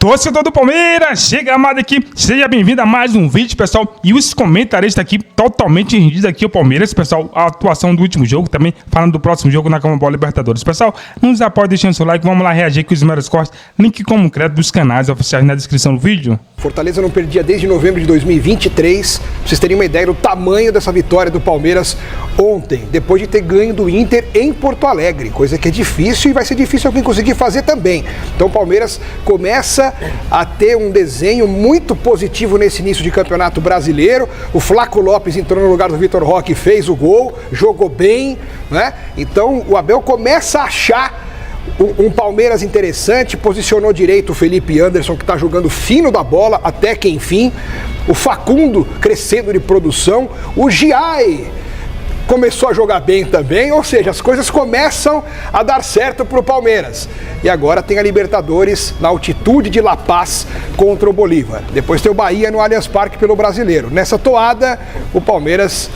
Torcedor do Palmeiras, chega mais aqui, seja bem-vindo a mais um vídeo, pessoal. E os comentaristas aqui, totalmente rendidos aqui, o Palmeiras, pessoal. A atuação do último jogo, também falando do próximo jogo na Comebol Libertadores. Pessoal, não nos apoia deixando seu like, vamos lá reagir com os melhores cortes. Link como crédito dos canais oficiais na descrição do vídeo. Fortaleza não perdia desde novembro de 2023. Pra vocês terem uma ideia do tamanho dessa vitória do Palmeiras ontem, depois de ter ganho do Inter em Porto Alegre, coisa que é difícil e vai ser difícil alguém conseguir fazer também. Então o Palmeiras começa a ter um desenho muito positivo nesse início de campeonato brasileiro. O Flaco Lopes entrou no lugar do Vitor Roque, fez o gol, jogou bem, né? Então o Abel começa a achar um Palmeiras interessante, posicionou direito o Felipe Anderson, que está jogando fino da bola, até que enfim. O Facundo crescendo de produção. O Giai começou a jogar bem também, ou seja, as coisas começam a dar certo para o Palmeiras. E agora tem a Libertadores na altitude de La Paz contra o Bolívar. Depois tem o Bahia no Allianz Parque pelo Brasileiro. Nessa toada, o Palmeiras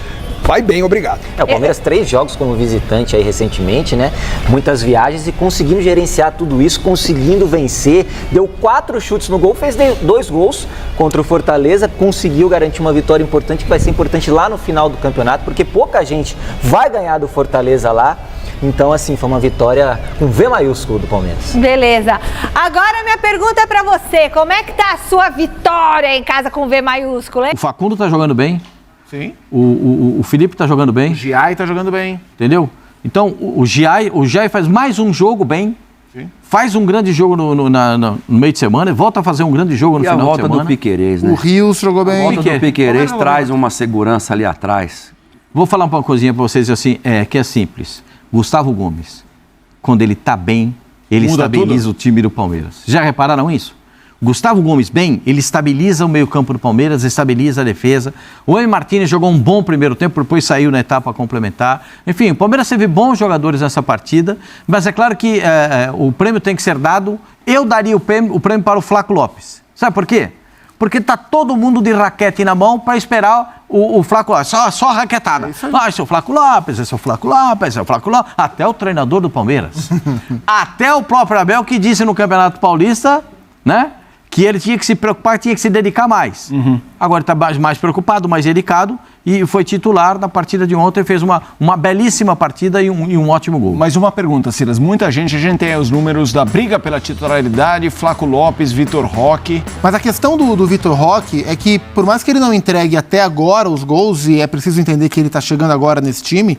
vai bem, obrigado. O Palmeiras 3 jogos como visitante aí recentemente, né? Muitas viagens e conseguindo gerenciar tudo isso, conseguindo vencer. Deu 4 chutes no gol, fez 2 gols contra o Fortaleza, conseguiu garantir uma vitória importante, que vai ser importante lá no final do campeonato, porque pouca gente vai ganhar do Fortaleza lá. Então, assim, foi uma vitória com V maiúsculo do Palmeiras. Beleza. Agora minha pergunta é pra você. Como é que tá a sua vitória em casa com V maiúsculo, hein? O Facundo tá jogando bem. Sim. O Felipe tá jogando bem. O Giai tá jogando bem. Entendeu? Então, o Giai faz mais um jogo bem. Sim. Faz um grande jogo no meio de semana e volta a fazer um grande jogo no final de semana. E a volta do Piquerez, né? O Rios jogou bem. A volta do Piquerez traz uma segurança ali atrás. Vou falar uma coisinha pra vocês assim, que é simples. Gustavo Gomes, quando ele tá bem, ele estabiliza o time do Palmeiras. Já repararam isso? Gustavo Gomes bem, ele estabiliza o meio-campo do Palmeiras, estabiliza a defesa. O Emi Martínez jogou um bom primeiro tempo, depois saiu na etapa complementar. Enfim, o Palmeiras teve bons jogadores nessa partida, mas é claro que o prêmio tem que ser dado. Eu daria o prêmio para o Flaco Lopes. Sabe por quê? Porque tá todo mundo de raquete na mão para esperar o Flaco Lopes. Só raquetada. Esse é o Flaco Lopes, esse é o Flaco Lopes, esse é o Flaco Lopes. Até o treinador do Palmeiras. Até o próprio Abel, que disse no Campeonato Paulista, né? Que ele tinha que se preocupar, tinha que se dedicar mais. Agora está mais preocupado, mais dedicado, e foi titular na partida de ontem, fez uma belíssima partida e um ótimo gol. Mas uma pergunta, Silas, a gente tem os números da briga pela titularidade, Flaco Lopes, Vitor Roque. Mas a questão do Vitor Roque é que, por mais que ele não entregue até agora os gols, e é preciso entender que ele está chegando agora nesse time,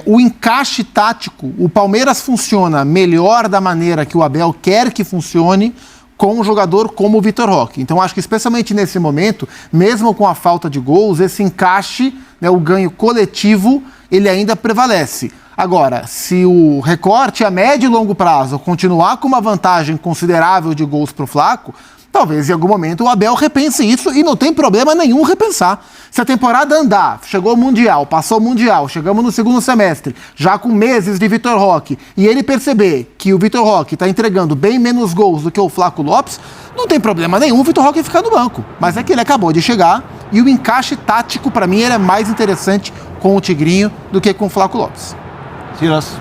o encaixe tático, o Palmeiras funciona melhor da maneira que o Abel quer que funcione, com um jogador como o Vitor Roque. Então, acho que especialmente nesse momento, mesmo com a falta de gols, esse encaixe, né, o ganho coletivo, ele ainda prevalece. Agora, se o recorte a médio e longo prazo continuar com uma vantagem considerável de gols para o Flaco, talvez em algum momento o Abel repense isso e não tem problema nenhum repensar. Se a temporada andar, chegou o Mundial, passou o Mundial, chegamos no segundo semestre, já com meses de Vitor Roque, e ele perceber que o Vitor Roque está entregando bem menos gols do que o Flaco Lopes, não tem problema nenhum o Vitor Roque ficar no banco. Mas é que ele acabou de chegar e o encaixe tático, para mim, ele é mais interessante com o Tigrinho do que com o Flaco Lopes.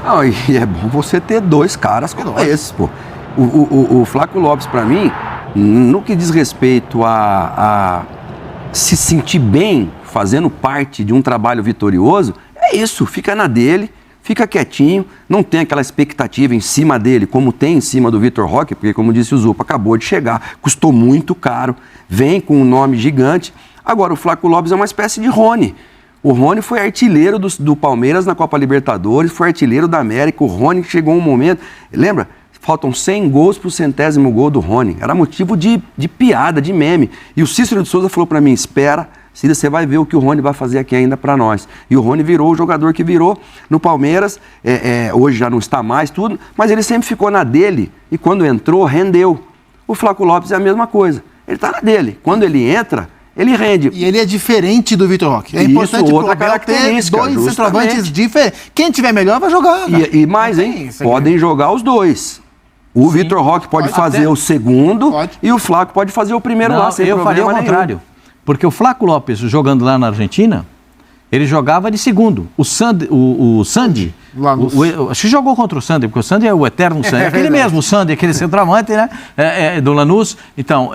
Não, e é bom você ter 2 caras como esses, pô. O Flaco Lopes, para mim, no que diz respeito a se sentir bem fazendo parte de um trabalho vitorioso, é isso, fica na dele, fica quietinho, não tem aquela expectativa em cima dele, como tem em cima do Vitor Roque, porque, como disse o Zupa, acabou de chegar, custou muito caro, vem com um nome gigante. Agora, o Flaco Lopes é uma espécie de Rony. O Rony foi artilheiro do Palmeiras na Copa Libertadores, foi artilheiro da América. O Rony chegou um momento, lembra? Faltam 100 gols para o 100º gol do Rony. Era motivo de piada, de meme. E o Cícero de Souza falou para mim, espera, Cícero, você vai ver o que o Rony vai fazer aqui ainda para nós. E o Rony virou o jogador que virou no Palmeiras. Hoje já não está mais, tudo. Mas ele sempre ficou na dele. E quando entrou, rendeu. O Flaco Lopes é a mesma coisa. Ele está na dele. Quando ele entra, ele rende. E ele é diferente do Vitor Roque. É importante outra pro Abel ter característica, 2 centroavantes diferentes. Quem tiver melhor vai jogar. E mais, hein? Podem jogar os 2. O Vitor Roque pode fazer o segundo e o Flaco pode fazer o primeiro lá, sem problema nenhum. Eu faria o contrário. Porque o Flaco Lopes, jogando lá na Argentina, ele jogava de segundo. O Sandy Lanús. Acho que jogou contra o Sander, porque o Sander é o eterno Sander. Aquele mesmo, o Sander, aquele centroavante, né? Do Lanús. Então,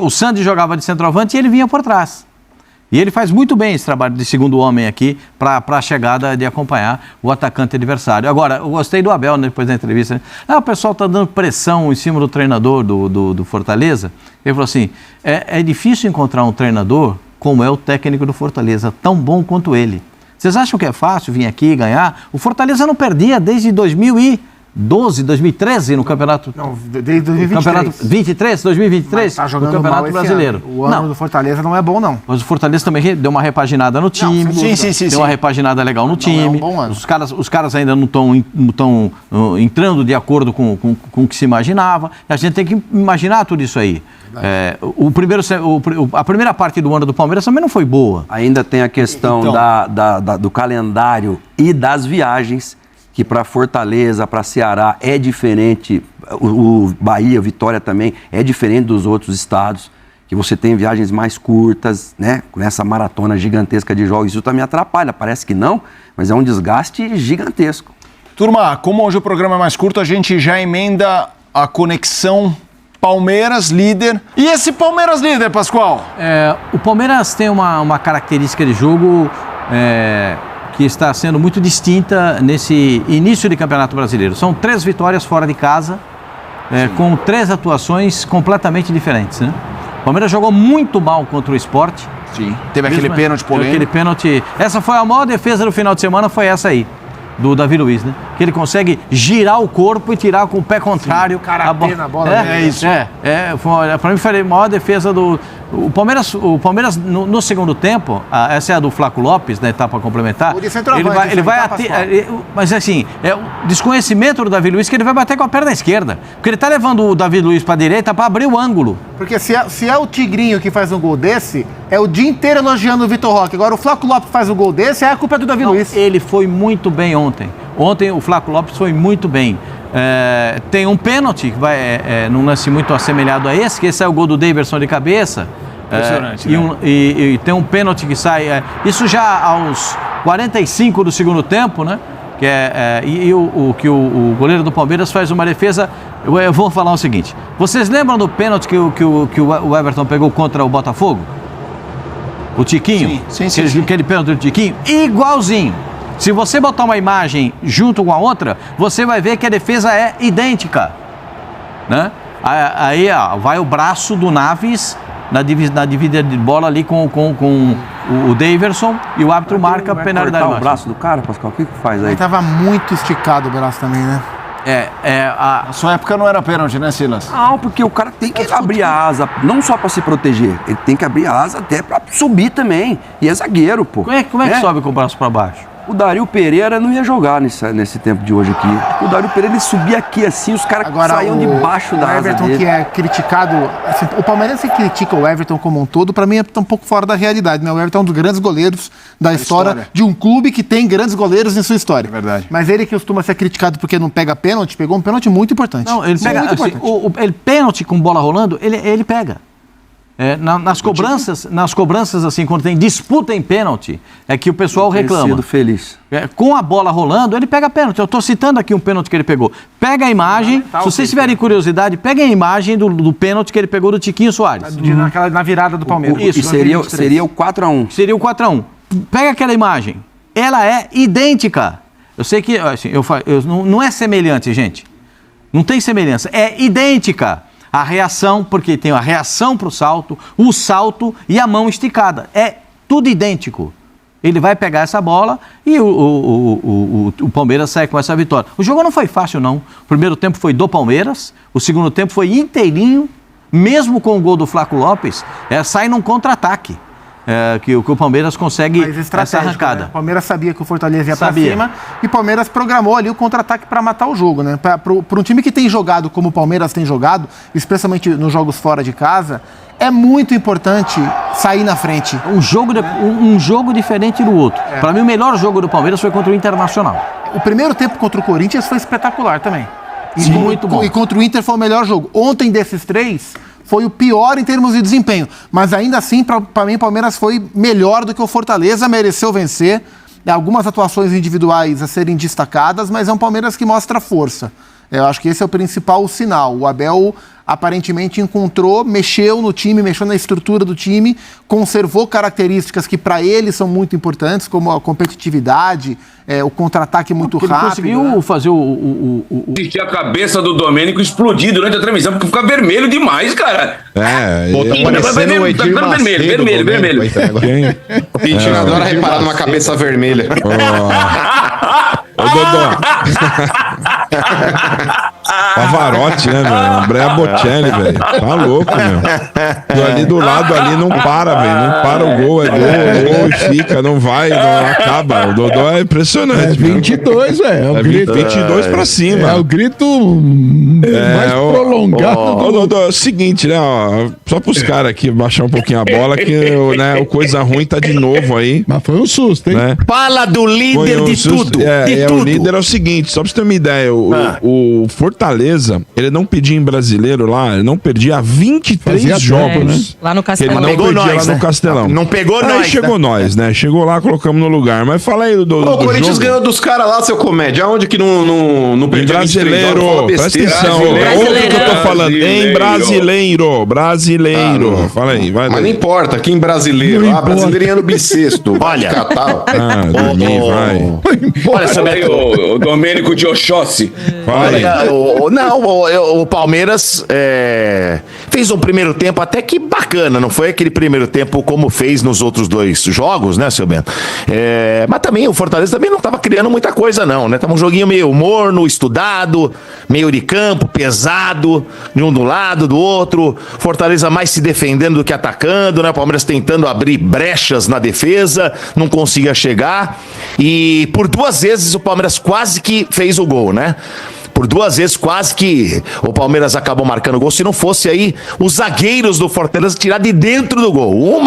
o Sander jogava de centroavante e ele vinha por trás. E ele faz muito bem esse trabalho de segundo homem aqui para a chegada de acompanhar o atacante adversário. Agora, eu gostei do Abel, né, depois da entrevista. O pessoal está dando pressão em cima do treinador do Fortaleza. Ele falou assim, é difícil encontrar um treinador como é o técnico do Fortaleza, tão bom quanto ele. Vocês acham que é fácil vir aqui e ganhar? O Fortaleza não perdia desde 2013 no campeonato. Não, desde 2023. Campeonato 2023, Tá jogando no Campeonato mal esse Brasileiro. Ano. O ano do Fortaleza não é bom, não. Mas o Fortaleza também deu uma repaginada no time. Sim. Deu uma repaginada legal no time. É um bom ano. Os caras ainda não estão entrando de acordo com o que se imaginava. A gente tem que imaginar tudo isso aí. A primeira parte do ano do Palmeiras também não foi boa. Ainda tem a questão do calendário e das viagens, que para Fortaleza, para Ceará é diferente, o Bahia, Vitória também é diferente dos outros estados, que você tem viagens mais curtas, né, com essa maratona gigantesca de jogos. Isso também atrapalha, parece que não, mas é um desgaste gigantesco. Turma, como hoje o programa é mais curto, a gente já emenda a conexão Palmeiras líder. E esse Palmeiras líder, Pascoal? O Palmeiras tem uma característica de jogo que está sendo muito distinta nesse início de Campeonato Brasileiro. São 3 vitórias fora de casa, com 3 atuações completamente diferentes, né? O Palmeiras jogou muito mal contra o Sport. Sim. Teve aquele pênalti polêmico. Aquele pênalti. Essa foi a maior defesa do final de semana, foi essa aí, do Davi Luiz, né? Que ele consegue girar o corpo e tirar com o pé contrário. Karatê na bola. É isso. Para mim foi a maior defesa do... O Palmeiras no segundo tempo, essa é a do Flaco Lopes, na etapa complementar. Ele vai mas assim, é o desconhecimento do Davi Luiz que ele vai bater com a perna esquerda. Porque ele tá levando o Davi Luiz para a direita para abrir o ângulo. Porque se é o Tigrinho que faz um gol desse, é o dia inteiro elogiando o Vitor Roque. Agora o Flaco Lopes faz um gol desse, a culpa é do Davi Luiz. Ele foi muito bem ontem. Ontem o Flaco Lopes foi muito bem. Tem um pênalti que vai num lance muito assemelhado a esse, que esse é o gol do Daverson de cabeça. Impressionante, e tem um pênalti que sai. Isso já aos 45 do segundo tempo, né? Que o goleiro do Palmeiras faz uma defesa. Eu vou falar o seguinte: vocês lembram do pênalti que o Everton pegou contra o Botafogo? O Tiquinho? Sim. Aquele pênalti do Tiquinho? Igualzinho. Se você botar uma imagem junto com a outra, você vai ver que a defesa é idêntica, né? Aí vai o braço do Naves na dividida de bola ali com o Daverson e o árbitro marca a penalidade. O braço do cara, Pascoal, o que faz aí? Ele tava muito esticado o braço também, né? Na sua época não era pênalti, né, Silas? Não, porque o cara tem que abrir a asa, não só para se proteger, ele tem que abrir a asa até para subir também. E é zagueiro, pô. Como é que sobe com o braço para baixo? O Dario Pereira não ia jogar nesse tempo de hoje aqui. O Dario Pereira, ele subia aqui assim, os caras saíam debaixo da asa Everton, dele. que é criticado... Assim, o Palmeiras que critica o Everton como um todo, pra mim é um pouco fora da realidade, né? O Everton é um dos grandes goleiros da história de um clube que tem grandes goleiros em sua história. É verdade. Mas ele que costuma ser criticado porque não pega pênalti, pegou um pênalti muito importante. Não, ele pega... Ele pênalti com bola rolando, ele pega. Nas cobranças, assim, quando tem disputa em pênalti, é que o pessoal reclama. Sido feliz. Com a bola rolando, ele pega pênalti. Eu estou citando aqui um pênalti que ele pegou. Pega a imagem, se vocês tiverem curiosidade, peguem a imagem do pênalti que ele pegou do Tiquinho Soares. Na virada do Palmeiras. E seria o 4-1. Seria o 4-1. Pega aquela imagem. Ela é idêntica. Eu sei que assim, não é semelhante, gente. Não tem semelhança. É idêntica. A reação, porque tem a reação para o salto e a mão esticada. É tudo idêntico. Ele vai pegar essa bola e o Palmeiras sai com essa vitória. O jogo não foi fácil, não. O primeiro tempo foi do Palmeiras, o segundo tempo foi inteirinho, mesmo com o gol do Flaco Lopes, sai num contra-ataque. Que o Palmeiras consegue essa arrancada. Né? O Palmeiras sabia que o Fortaleza ia para cima e o Palmeiras programou ali o contra-ataque para matar o jogo, né? Para um time que tem jogado como o Palmeiras tem jogado, especialmente nos jogos fora de casa, é muito importante sair na frente. Um jogo diferente do outro. Para mim, o melhor jogo do Palmeiras foi contra o Internacional. O primeiro tempo contra o Corinthians foi espetacular também. Sim, muito bom. E contra o Inter foi o melhor jogo. Ontem, desses 3... foi o pior em termos de desempenho. Mas ainda assim, para mim, o Palmeiras foi melhor do que o Fortaleza, mereceu vencer. algumas atuações individuais a serem destacadas, mas é um Palmeiras que mostra força. Eu acho que esse é o principal sinal. O Abel aparentemente encontrou, mexeu no time, mexeu na estrutura do time, conservou características que para ele são muito importantes, como a competitividade, o contra-ataque muito rápido. Ele conseguiu fazer Assistir a cabeça do Domênico explodir durante a transmissão, porque fica vermelho demais, cara. Vermelho. O Vitinho adora reparar numa cabeça vermelha. Ô, Dodô. Pavarotti, né, velho? Andrea Bocelli, velho. Tá louco, meu. E ali do lado, ali não para, velho. Não para o gol, é gol e fica, não vai, não acaba. O Dodô é impressionante. 22, velho. É 22 pra cima. É o grito mais prolongado. Ô, Dodô, é o seguinte, né, ó. Só pros caras aqui baixar um pouquinho a bola, que né, o coisa ruim tá de novo aí. Mas foi um susto, hein? Né? Fala do líder de tudo. O líder é o seguinte, só pra você ter uma ideia, o Fortaleza, ele não perdia em brasileiro lá, ele não perdia há 23 jogos. Né? Lá no Castelão. Castelão. Ele não perdia lá no Castelão. Não pegou aí nós, chegou nós, né? Chegou lá, colocamos no lugar. Mas fala aí do o Corinthians ganhou dos caras lá, seu comédia. Aonde que não perdia? Brasileiro, presta atenção. Ouve o que eu tô falando. Em brasileiro. Fala aí, vai. Mas não importa, aqui em brasileiro. Brasileirinho no bissexto. Olha. Dormir, vai. Olha, seu Beto. O Domênico de Oxóssi. Olha, o Palmeiras fez um primeiro tempo até que bacana, não foi aquele primeiro tempo como fez nos outros dois jogos, né, seu Bento? Mas também o Fortaleza também não estava criando muita coisa não, né? Tava um joguinho meio morno, estudado, meio de campo, pesado, de um do lado, do outro, Fortaleza mais se defendendo do que atacando, né? O Palmeiras tentando abrir brechas na defesa, não conseguia chegar, e por 2 vezes o Palmeiras quase que fez o gol, né? Por 2 vezes quase que o Palmeiras acabou marcando o gol, se não fosse aí os zagueiros do Fortaleza tirar de dentro do gol.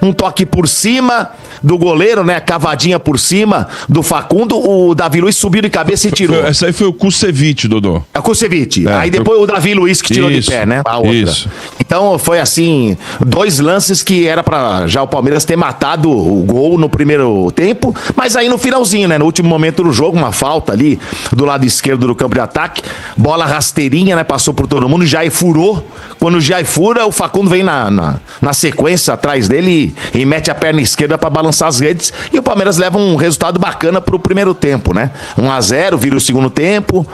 Um toque por cima do goleiro, né? Cavadinha por cima do Facundo, o Davi Luiz subiu de cabeça e tirou. Essa aí foi o Kusevich, Dodô. É o Kusevich. Aí depois o Davi Luiz que tirou de pé, né? A outra. Isso. Então foi assim, 2 lances que era pra já o Palmeiras ter matado o gol no primeiro tempo, mas aí no finalzinho, né? No último momento do jogo, uma falta ali do lado esquerdo do campo de ataque, bola rasteirinha, né? Passou por todo mundo, Jair furou. Quando o Jair fura, o Facundo vem na sequência atrás dele e mete a perna esquerda pra balançar as redes, e o Palmeiras leva um resultado bacana pro primeiro tempo, né? 1-0, vira o segundo tempo.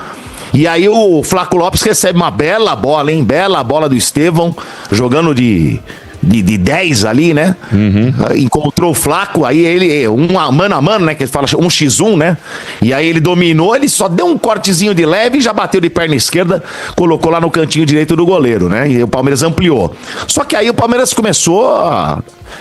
E aí o Flaco Lopes recebe uma bela bola, hein? Bela bola do Estevão, jogando de 10 ali, né? Encontrou o Flaco, aí ele, mano a mano, né? Que ele fala 1x1, né? E aí ele dominou, ele só deu um cortezinho de leve e já bateu de perna esquerda, colocou lá no cantinho direito do goleiro, né? E o Palmeiras ampliou. Só que aí o Palmeiras começou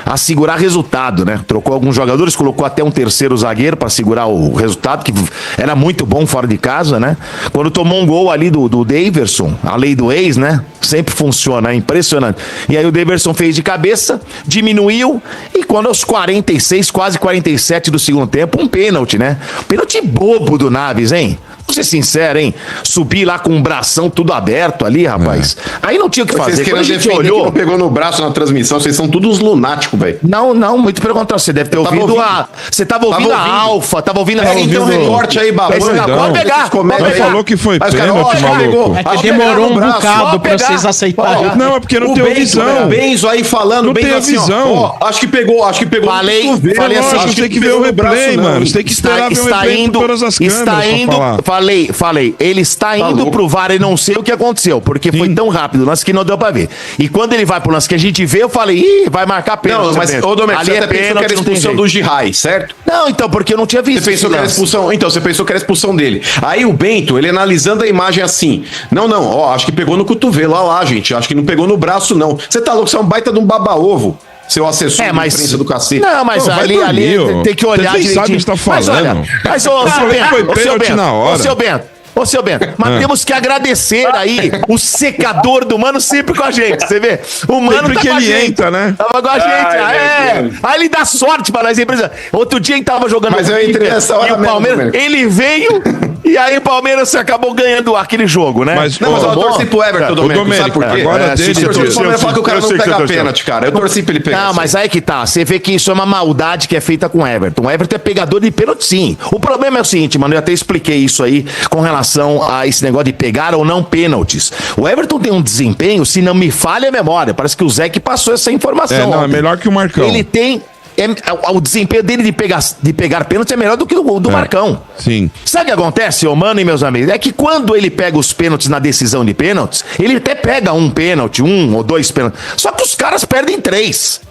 a segurar resultado, né? Trocou alguns jogadores, colocou até um terceiro zagueiro para segurar o resultado, que era muito bom fora de casa, né? Quando tomou um gol ali do Daverson, a lei do ex, né? Sempre funciona, é impressionante. E aí o Daverson fez de cabeça, diminuiu, e quando aos 46, quase 47 do segundo tempo, um pênalti, né? Pênalti bobo do Naves, hein? Vou ser sincero, hein? Subir lá com um bração tudo aberto ali, rapaz. Aí não tinha o que fazer. Quando a gente olhou, que não pegou no braço na transmissão, vocês são todos uns lunáticos, velho. Não, muito pelo contrário. Você deve ter ouvido Você tava ouvindo a Alfa, tava ouvindo a... Então recorte aí, babão. Pode pegar. Mas falou que foi pênalti, maluco. É que demorou um bocado pra vocês aceitarem. Não, é porque não tem visão. O Benzo aí falando, não tem a visão. Acho que pegou. Falei assim, você tem que ver o replay, mano. Você tem que esperar ver o replay em todas as câmeras. Está indo, falei, ele está indo pro VAR e não sei o que aconteceu, porque foi tão rápido o lance que não deu pra ver. E quando ele vai pro lance que a gente vê, eu falei, vai marcar pênalti. Não, mas, ô Domênico, você até pensou que era expulsão do Gihai, certo? Não, então, porque eu não tinha visto. Você pensou que era expulsão? Então, você pensou que era expulsão dele. Aí o Bento, ele analisando a imagem assim, não, acho que pegou no cotovelo, olha lá, gente, acho que não pegou no braço, não. Você tá louco, você é um baita de um baba-ovo. Seu assessor de imprensa do cacete. Não, mas ali tem que olhar direitinho. Sabe o que você tá falando. Mas ô, seu Bento, mas temos que agradecer aí o secador do Mano sempre com a gente, você vê? O Mano sempre tá que com a ele gente. entra, né? Tava com a gente, Aí ele dá sorte pra nós, empresa. Outro dia a gente tava jogando... Mas eu entrei nessa hora e o Palmeiras, mesmo, ele veio E aí o Palmeiras acabou ganhando aquele jogo, né? Mas, Não, mas eu torci pro Everton, Domênico, sabe por quê? Agora dele, o Palmeiras fala que o cara não pega pênalti, cara. Eu torci pra ele pegar. Não, mas aí que tá. Você vê que isso é uma maldade que é feita com o Everton. O Everton é pegador de pênalti, sim. O problema é o seguinte, mano, eu até expliquei isso aí com relação a esse negócio de pegar ou não pênaltis. O Everton tem um desempenho, se não me falha a memória, parece que o Zé que passou essa informação. É melhor que o Marcão. Ele tem... o desempenho dele de pegar pênalti é melhor do que o do Marcão. Sim. Sabe o que acontece, ô Mano e meus amigos? É que quando ele pega os pênaltis na decisão de pênaltis, ele até pega um pênalti, 1 ou 2 pênaltis. Só que os caras perdem 3.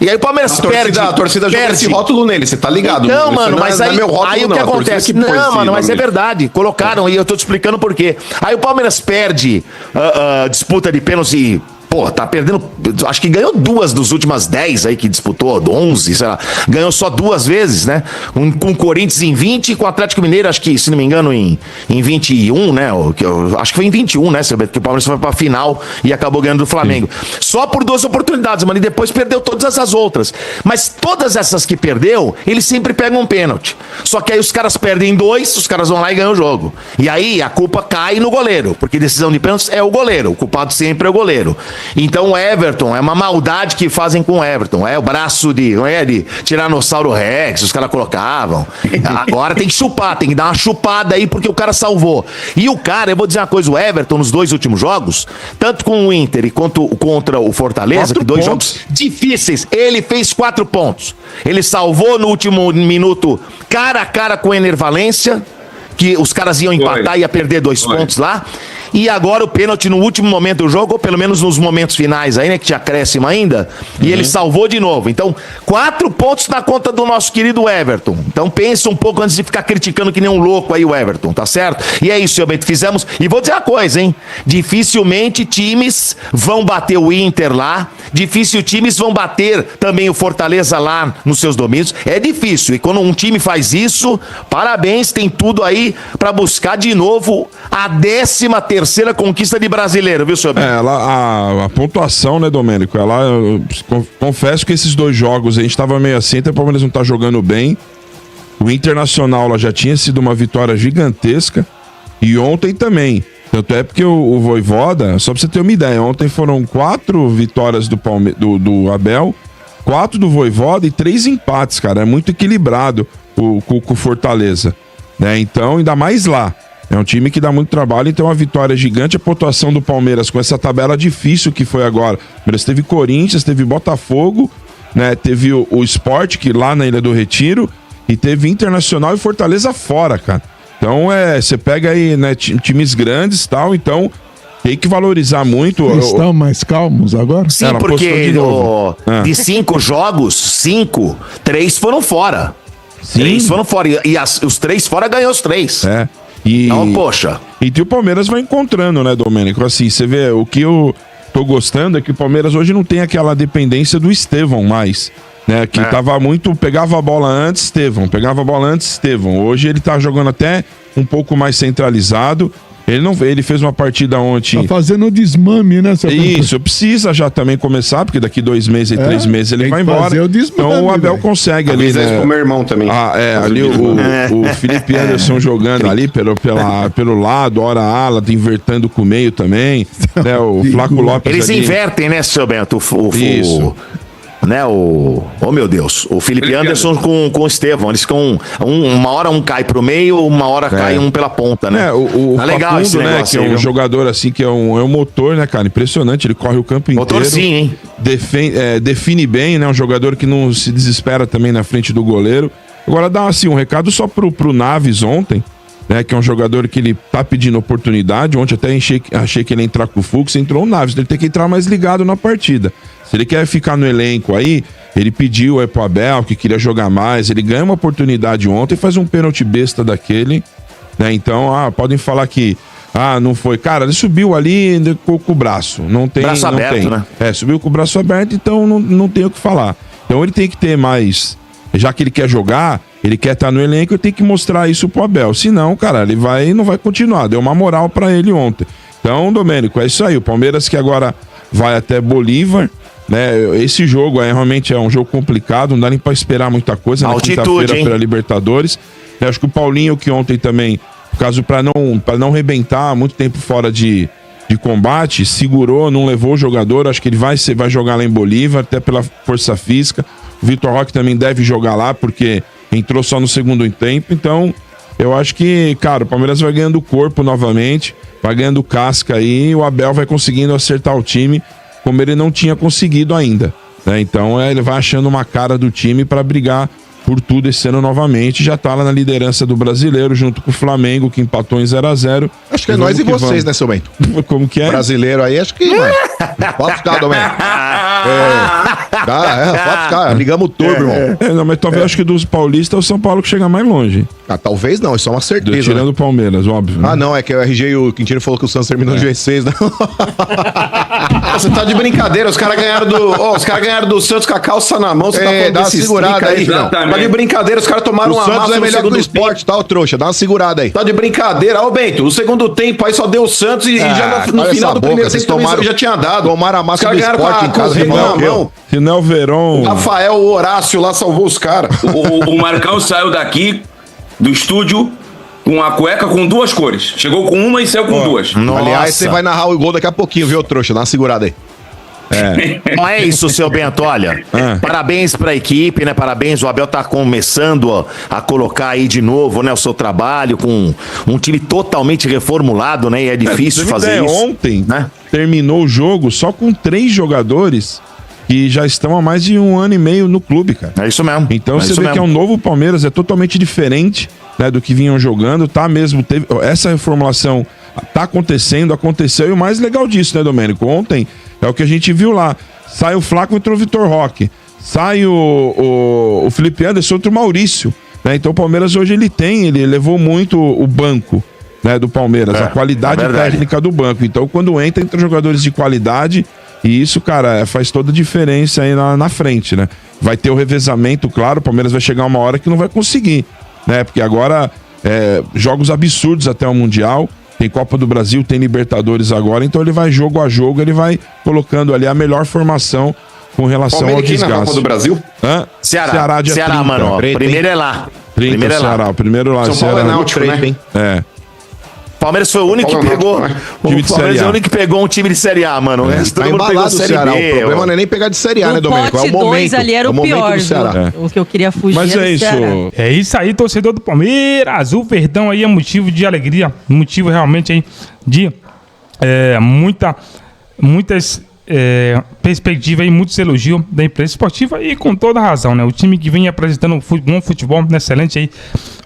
E aí o Palmeiras perde. A torcida joga esse rótulo nele, você tá ligado? Não, mano, mas aí, aí o que acontece? Não, mano, mas é verdade. verdade. Colocaram e eu tô te explicando por quê. Aí o Palmeiras perde disputa de pênaltis e... Pô, tá perdendo. Acho que ganhou 2 dos últimas 10 aí que disputou, 11, sei lá. Ganhou só 2 vezes, né? Com o Corinthians em 20 e com o Atlético Mineiro, acho que, se não me engano, em 21, né? Acho que foi em 21, né? Que o Palmeiras foi pra final e acabou ganhando do Flamengo. Sim. Só por 2 oportunidades, mano. E depois perdeu todas essas outras. Mas todas essas que perdeu, eles sempre pegam um pênalti. Só que aí os caras perdem 2, os caras vão lá e ganham o jogo. E aí a culpa cai no goleiro, porque decisão de pênaltis é o goleiro. O culpado sempre é o goleiro. Então o Everton, é uma maldade que fazem com o Everton. É o braço de Tiranossauro Rex, os caras colocavam. Agora tem que chupar, tem que dar uma chupada aí porque o cara salvou. E o cara, eu vou dizer uma coisa, o Everton nos 2 últimos jogos, tanto com o Inter e quanto contra o Fortaleza, que 2 jogos difíceis, ele fez 4 pontos. Ele salvou no último minuto cara a cara com o Ener Valencia, que os caras iam empatar e ia perder 2 pontos lá. E agora o pênalti no último momento do jogo, ou pelo menos nos momentos finais aí, né, que tinha acréscimo ainda, e ele salvou de novo. Então, 4 pontos na conta do nosso querido Everton. Então pensa um pouco antes de ficar criticando que nem um louco aí o Everton, tá certo? E é isso, seu Bento, fizemos. E vou dizer uma coisa, hein? Dificilmente times vão bater o Inter lá, difícil times vão bater também o Fortaleza lá nos seus domínios. É difícil, e quando um time faz isso, parabéns, tem tudo aí pra buscar de novo a 13ª conquista de brasileiro, viu, senhor? A pontuação, né, Domênico? Eu confesso que esses 2 jogos a gente tava meio assim, até o Palmeiras não tá jogando bem. O Internacional lá já tinha sido uma vitória gigantesca. E ontem também. Tanto é porque o Vojvoda, só pra você ter uma ideia, ontem foram 4 vitórias do Abel, 4 do Vojvoda e 3 empates, cara. É muito equilibrado com o Fortaleza. Né? Então, ainda mais lá. É um time que dá muito trabalho, então a vitória é gigante. A pontuação do Palmeiras com essa tabela difícil que foi agora. O Palmeiras teve Corinthians, teve Botafogo, né? Teve o Sport, que lá na Ilha do Retiro, e teve Internacional e Fortaleza fora, cara. Então você pega aí, né, times grandes e tal, então tem que valorizar muito. Eles estão mais calmos agora? Sim, porque de 5 jogos, 3 foram fora. Sim. 3 foram fora. E os 3 fora ganhou os 3. Então, poxa. E o Palmeiras vai encontrando, né, Domênico? Assim, você vê, o que eu tô gostando é que o Palmeiras hoje não tem aquela dependência do Estevão mais, né? Que tava muito, pegava a bola antes, Estevão, pegava a bola antes, Estevão. Hoje ele tá jogando até um pouco mais centralizado. Ele fez uma partida ontem... Tá fazendo o desmame, né, seu Isso, precisa já também começar, porque daqui 2 meses e 3 meses ele vai embora. Então o Abel consegue ali, né? Isso pro meu irmão também. Ali o Felipe Anderson jogando ali pelo lado, hora ala, invertendo com o meio também. Né? O Flaco Lopes Eles ali. invertem, né, seu Bento? Isso. Né, oh meu Deus, o Felipe Anderson com o Estevão, eles ficam uma hora um cai pro meio, uma hora cai um pela ponta, né? O tá legal Facundo, esse né, que é um jogador assim, que é um motor, né, cara, impressionante, ele corre o campo inteiro. Motor sim, hein? Define bem, né, um jogador que não se desespera também na frente do goleiro. Agora dá assim, um recado só pro Naves ontem, né, que é um jogador que ele tá pedindo oportunidade. Ontem até achei que ele ia entrar com o Fux, entrou o Naves, ele tem que entrar mais ligado na partida. Se ele quer ficar no elenco aí, ele pediu aí pro Abel que queria jogar mais, ele ganha uma oportunidade ontem e faz um pênalti besta daquele, né? Então, podem falar que não foi. Cara, ele subiu ali com o braço, não tem... Braço aberto, né? Subiu com o braço aberto, então não tem o que falar. Então ele tem que ter mais... Já que ele quer jogar, ele quer estar no elenco, ele tem que mostrar isso pro Abel. Senão, cara, ele não vai continuar. Deu uma moral pra ele ontem. Então, Domênico, é isso aí. O Palmeiras que agora vai até Bolívar, né? Esse jogo realmente é um jogo complicado, não dá nem pra esperar muita coisa na quinta-feira pela Libertadores. Eu acho que o Paulinho, que ontem também caso para não rebentar muito tempo fora de combate, segurou, não levou o jogador. Acho que ele vai jogar lá em Bolívar, até pela força física. O Vitor Roque também deve jogar lá, porque entrou só no segundo tempo. Então, eu acho que, cara, o Palmeiras vai ganhando corpo novamente, vai ganhando casca aí, e o Abel vai conseguindo acertar o time como ele não tinha conseguido ainda, né? Então, ele vai achando uma cara do time para brigar por tudo esse ano novamente. Já tá lá na liderança do Brasileiro, junto com o Flamengo, que empatou em 0x0. Acho que é nós e vocês, né, seu Bento? Como que é? Brasileiro aí, acho que, mano. Pode ficar, Domênico. Pode ficar. Ligamos o turbo, irmão. Não, mas talvez acho que dos paulistas é o São Paulo que chega mais longe. Talvez não, isso é uma certeza. Tirando o Palmeiras, óbvio. Né? Não, é que o RG e o Quintino falou que o Santos terminou no G6, né? Você tá de brincadeira, os caras ganharam do Santos com a calça na mão, você tá falando dá uma segurada aí, não. Tá de brincadeira, os caras tomaram uma massa. O Santos é melhor que o Sport, tá, ô trouxa? Dá uma segurada aí. Tá de brincadeira. Ô, Bento, o segundo tempo aí só deu o Santos e já no final do primeiro tempo também já tinha dado. Tomaram a massa do Sport em casa. Final Verón. O Rafael Horácio lá salvou os caras. O Marcão saiu daqui do estúdio com a cueca com duas cores. Chegou com uma e saiu com duas. Nossa. Aliás, você vai narrar o gol daqui a pouquinho, viu, trouxa? Dá uma segurada aí. Não é isso, seu Bento, olha, parabéns pra equipe, né, parabéns, o Abel tá começando a colocar aí de novo, né, o seu trabalho com um time totalmente reformulado, né, e é difícil fazer isso. Ontem, né, terminou o jogo só com 3 jogadores que já estão há mais de 1 ano e meio no clube, cara. É isso mesmo. Então você vê que é um novo Palmeiras, é totalmente diferente, né, do que vinham jogando, tá mesmo, essa reformulação tá aconteceu, e o mais legal disso, né, Domênico? Ontem é o que a gente viu lá. Sai o Flaco, entrou o Vitor Roque. Sai o Felipe Anderson, outro Maurício. Né? Então o Palmeiras hoje ele levou muito o banco, né, do Palmeiras, a qualidade técnica do banco. Então quando entra jogadores de qualidade, e isso, cara, faz toda a diferença aí na frente, né? Vai ter o revezamento, claro, o Palmeiras vai chegar uma hora que não vai conseguir, né? Porque agora jogos absurdos até o Mundial. Tem Copa do Brasil, tem Libertadores agora, então ele vai jogo a jogo, ele vai colocando ali a melhor formação com relação ao desgaste. Na Copa do Brasil? Ceará, dia Ceará, 30. mano. Primeiro é lá. 30, primeiro é Ceará. lá. O primeiro lá. São Paulo é náutico, né? Palmeiras foi o único que pegou. O Palmeiras é o único que pegou um time de Série A, mano. Tá embalado o Ceará. O problema não é nem pegar de Série A, né, Domênico? É o momento. Ali era o pior, o que eu queria fugir. Mas é isso. É isso aí, torcedor do Palmeiras. O Verdão aí é motivo de alegria, motivo realmente aí de muitas perspectivas e muitos elogios da imprensa esportiva, e com toda razão, né? O time que vem apresentando um bom futebol, excelente aí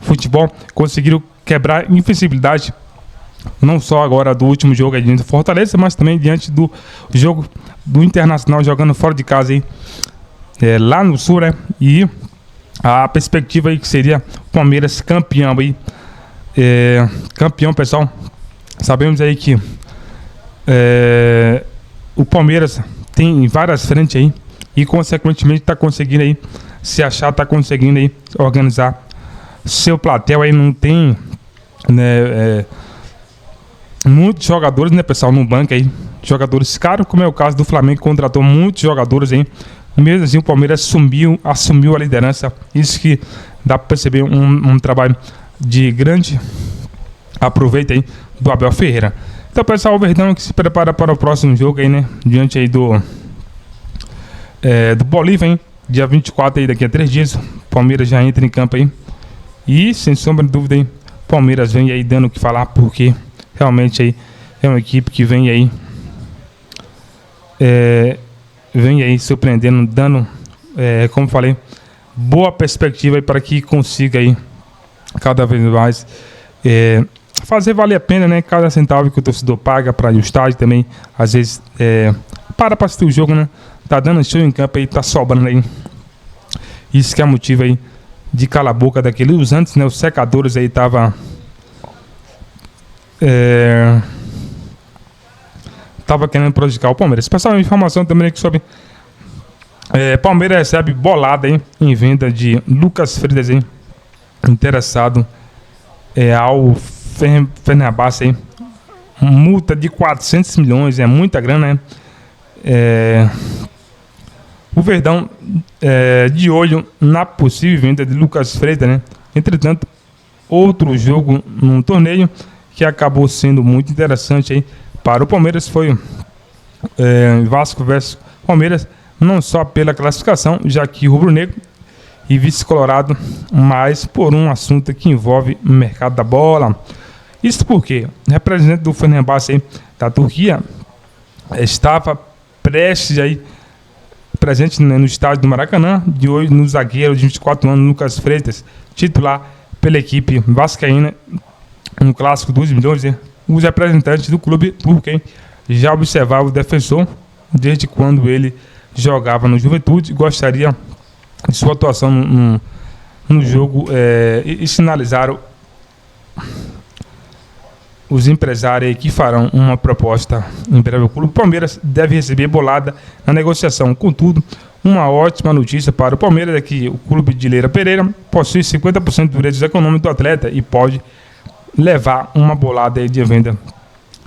futebol, conseguiram quebrar a invencibilidade, não só agora do último jogo aí diante do Fortaleza, mas também diante do jogo do Internacional jogando fora de casa aí, lá no Sul, né? E a perspectiva aí que seria o Palmeiras campeão aí. Campeão, pessoal. Sabemos aí que o Palmeiras tem várias frentes aí e consequentemente está conseguindo aí se achar, está conseguindo aí organizar seu platel aí. Não tem, né, muitos jogadores, né, pessoal, no banco aí, jogadores caros, como é o caso do Flamengo, que contratou muitos jogadores aí. Mesmo assim o Palmeiras assumiu a liderança. Isso que dá para perceber um trabalho de grande aproveita aí do Abel Ferreira. Então, pessoal, o Verdão que se prepara para o próximo jogo aí, né? Diante aí do Bolívar, hein? Dia 24 aí, daqui a 3 dias. Palmeiras já entra em campo aí. E, sem sombra de dúvida, aí, Palmeiras vem aí dando o que falar, porque realmente aí é uma equipe que vem aí surpreendendo, dando, como falei, boa perspectiva aí para que consiga aí cada vez mais fazer valer a pena, né? Cada centavo que o torcedor paga para ir ao estádio também, às vezes para assistir o jogo, né? Tá dando show em campo aí, tá sobrando aí. Isso que é motivo aí de calar a boca daqueles. Os antes, né? Os secadores aí tava querendo prejudicar o Palmeiras. Pessoal, informação também aqui sobre Palmeiras recebe bolada aí em venda de Lucas Freitas aí, interessado ao Fenerbahçe aí. Multa de 400 milhões, é muita grana, né? O Verdão de olho na possível venda de Lucas Freitas, né? Entretanto, outro jogo num torneio que acabou sendo muito interessante aí para o Palmeiras. Foi Vasco versus Palmeiras, não só pela classificação, já que o rubro-negro e vice-colorado, mas por um assunto que envolve o mercado da bola. Isso porque o representante do Fenerbahçe da Turquia estava prestes aí, presente no estádio do Maracanã, de hoje no zagueiro de 24 anos, Lucas Freitas, titular pela equipe vascaína, no clássico dos milhões. Os representantes do clube turco já observavam o defensor desde quando ele jogava no Juventude, gostaria de sua atuação no jogo e sinalizaram os empresários que farão uma proposta em breve ao clube. O Palmeiras deve receber bolada na negociação. Contudo, uma ótima notícia para o Palmeiras é que o clube de Leila Pereira possui 50% dos direitos econômicos do atleta e pode levar uma bolada de venda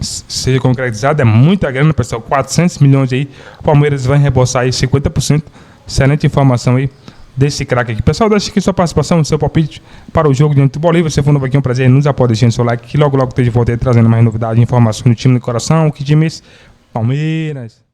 seja concretizada. É muita grana, pessoal, 400 milhões aí. O Palmeiras vai reembolsar aí 50%. Excelente informação aí desse craque aqui. Pessoal, deixa aqui sua participação, seu palpite para o jogo diante do Bolívar. Se for novo aqui, é um prazer. Nos apoia, deixando seu like, que logo esteja de volta aí trazendo mais novidades, informações do time do coração. Que time é esse? Palmeiras.